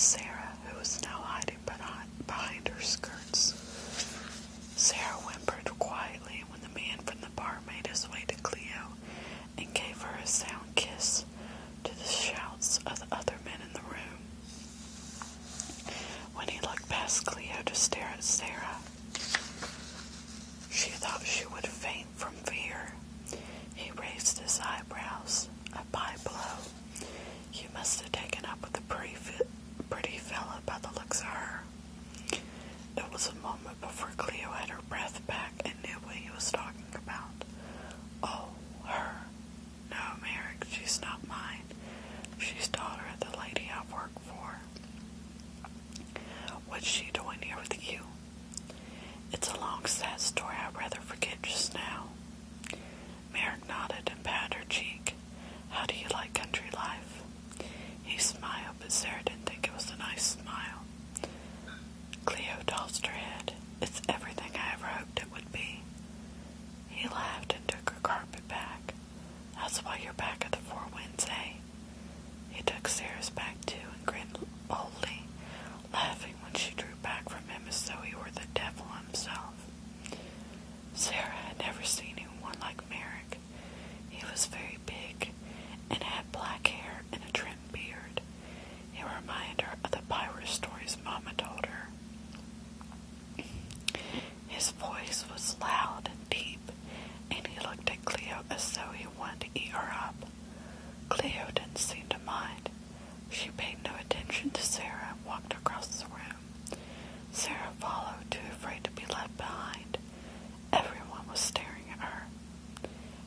Sarah, who was now hiding behind her skirts. Sarah whimpered quietly when the man from the bar made his way to Cleo and gave her a sound kiss to the shouts of the other men in the room. When he looked past Cleo to stare at Sarah, she thought she would faint from fear. He raised his eyebrows, a high blow. You must have taken up with a pretty fella by the looks of her. It was a moment before Cleo had her breath back and knew what he was talking about. Oh, her. No, Merrick, she's not mine. She's daughter of the lady I work for. What's she doing here with you? It's a long, sad story I'd rather forget just now. Merrick nodded and patted her cheek. How do you like country life? He smiled, but Sarah didn't think it was a nice smile. Cleo tossed her head. It's everything I ever hoped it would be. He laughed and took her carpet bag. That's why you're back at the Four Winds, eh? He took Sarah's bag too and grinned boldly, laughing when she drew back from him as though he were the devil himself. Sarah had never seen anyone like Merrick. He was very big and had black hair and a trimmed beard. He reminded her of the pirate stories Mama told her. His voice was loud and deep, and he looked at Cleo as though he wanted to eat her up. Cleo didn't seem to mind. She paid no attention to Sarah and walked across the room. Sarah followed, too afraid to be left behind. Everyone was staring at her.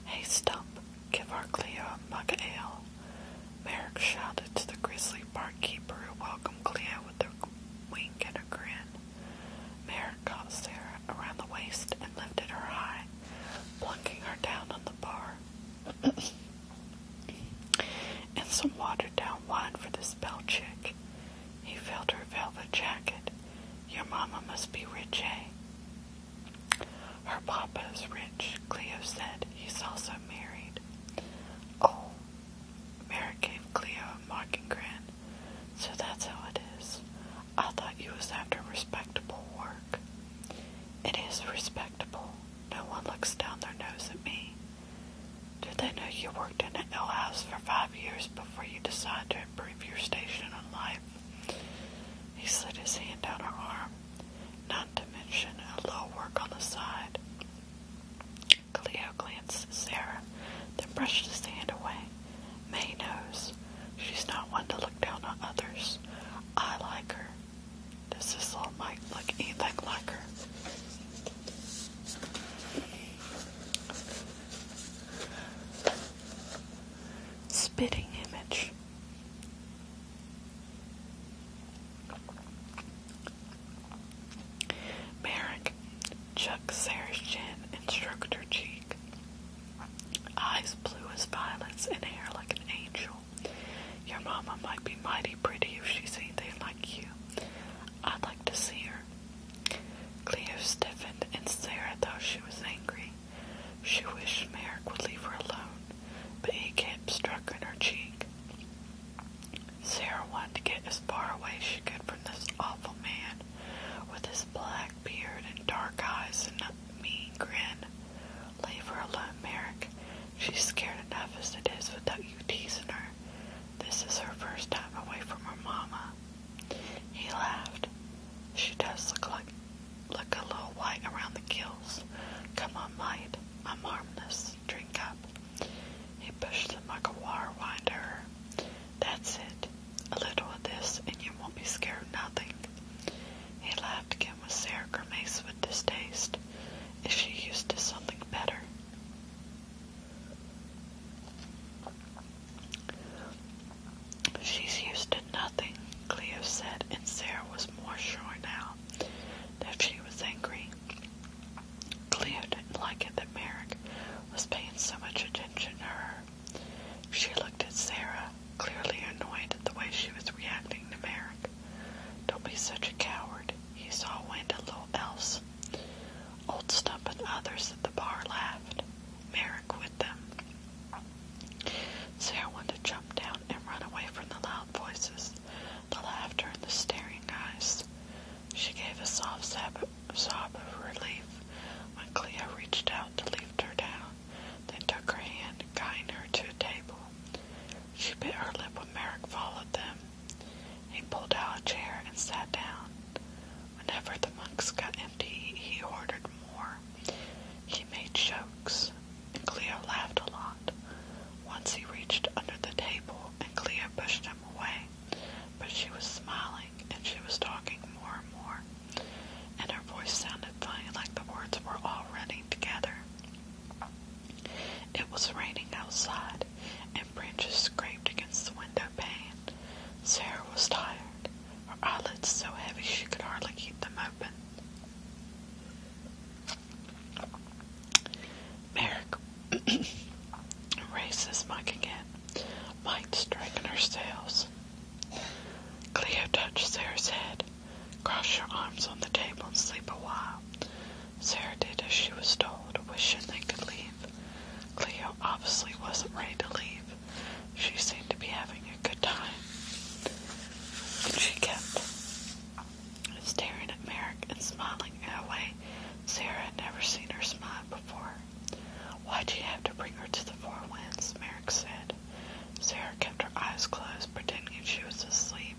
Hey, Stump, give our Cleo a mug of ale. Merrick shouted to the grizzly barkeeper who welcomed Cleo with a wink and a grin. Merrick caught Sarah around the waist and lifted her high, plunking her down on the bar. And some watered-down wine for this bell chick. He felt her velvet jacket. Your mama must be rich, eh? Her papa is rich, Cleo said. He's also married. Oh. Merrick gave Cleo a mocking grin. So that's how it is. I thought you was after respectable work. It is respectable. No one looks down their nose at me. Did they know you worked in an alehouse for 5 years before you decided to improve your station in life? He slid his hand down her arm, not to mention a little work on the side. Cleo glanced at Sarah, then brushed his hand away. May knows. She's not one to look down on others. I like her. Does this little Mike look anything like her? Spitting image. Merrick chucked Sarah's chin and stroked her cheek. Eyes blue as violets and hair like an angel. Your mama might be mighty pretty if she's anything like you. I'd like to see her. Cleo stiffened and Sarah thought she was angry. She wished Merrick would leave her alone, but he kept stroking her cheek. Sarah wanted to get as far away as she could from this awful man with his black beard and dark eyes and a mean grin. Leave her alone, Merrick. She's scared enough as it is without you teasing her. This is her first time away from her mama. He laughed. She does look a little white around the gills. Come on, mate. I'm harmless. Drink up. He pushed the mug of water wine to her. That's it. A little of this, and you won't be scared of nothing. He laughed again with Sarah grimaced with distaste. Is she used to something better? She's used to nothing, Cleo said, and Sarah was more sure now that she was angry. Cleo didn't like it that Merrick was paying so much attention to her. She looked at Sarah, clearly annoyed at the way she was reacting to Merrick. Don't be such a coward. He saw wind a little else. Old Stump and others at the bar laughed, Merrick with them. Sarah wanted to jump down and run away from the loud voices, the laughter, and the Sarah's head. Cross your arms on the table and sleep a while. Sarah did as she was told, wishing they could leave. Cleo obviously wasn't ready to leave. She seemed to be having a good time. And she kept staring at Merrick and smiling in a way Sarah had never seen her smile before. Why'd you have to bring her to the Four Winds? Merrick said. Sarah kept her eyes closed, pretending she was asleep.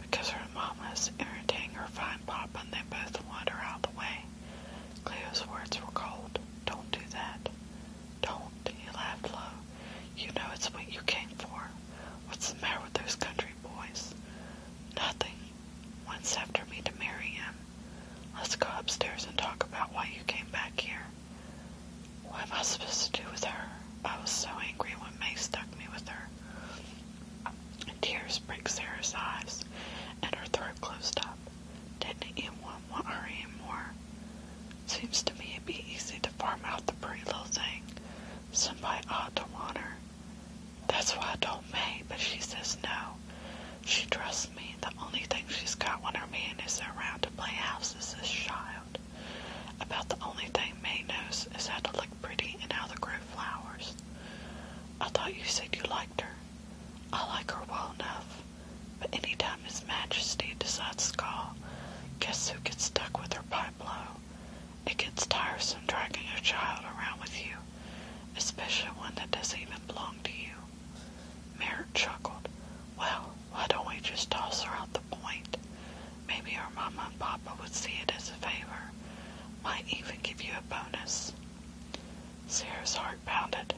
Because her mama is irritating her fine papa and they both wanted her out of the way. Cleo's words were cold. Don't do that. Don't. He laughed low. You know it's what you came for. What's the matter with those country boys? Nothing. One's after me to marry him. Let's go upstairs and talk about why you came back here. What am I supposed to do with her? I was so angry when May stuck me with her. Tears pricked Sarah's eyes, and her throat closed up. Didn't anyone want her anymore? Seems to me it'd be easy to farm out the pretty little thing. Somebody ought to want her. That's why I told May, but she says no. She trusts me. The only thing she's got when her man is around to play house is this child. About the only thing May knows is how to look pretty and how to grow flowers. I thought you said you liked her. I like her well enough, but anytime His Majesty decides to call, guess who gets stuck with her pipe blow? It gets tiresome dragging a child around with you, especially one that doesn't even belong to you. Merrick chuckled. Well, why don't we just toss her out the point? Maybe her mama and papa would see it as a favor. Might even give you a bonus. Sarah's heart pounded.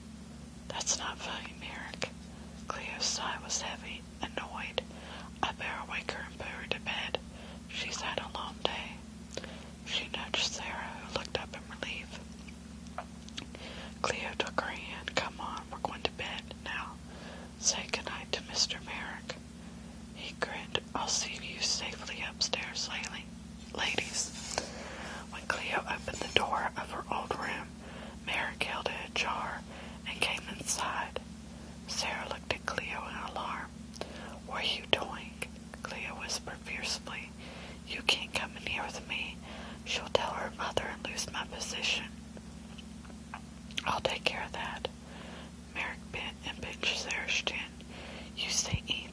That's not funny, Merrick. Cleo's sigh was heavy, annoyed. I better wake her and put her to bed. She's had a long day. She nudged Sarah, who looked up in relief. Cleo took her hand. Come on, we're going to bed now. Say goodnight to Mr. Merrick. He grinned. I'll see you safely upstairs, ladies. When Cleo opened the door of her old room, Merrick held it ajar and came inside. Sarah looked at Cleo in alarm. What are you doing? Cleo whispered fiercely. You can't come in here with me. She'll tell her mother and lose my position. I'll take care of that. Merrick bent and pinched Sarah's chin. You say anything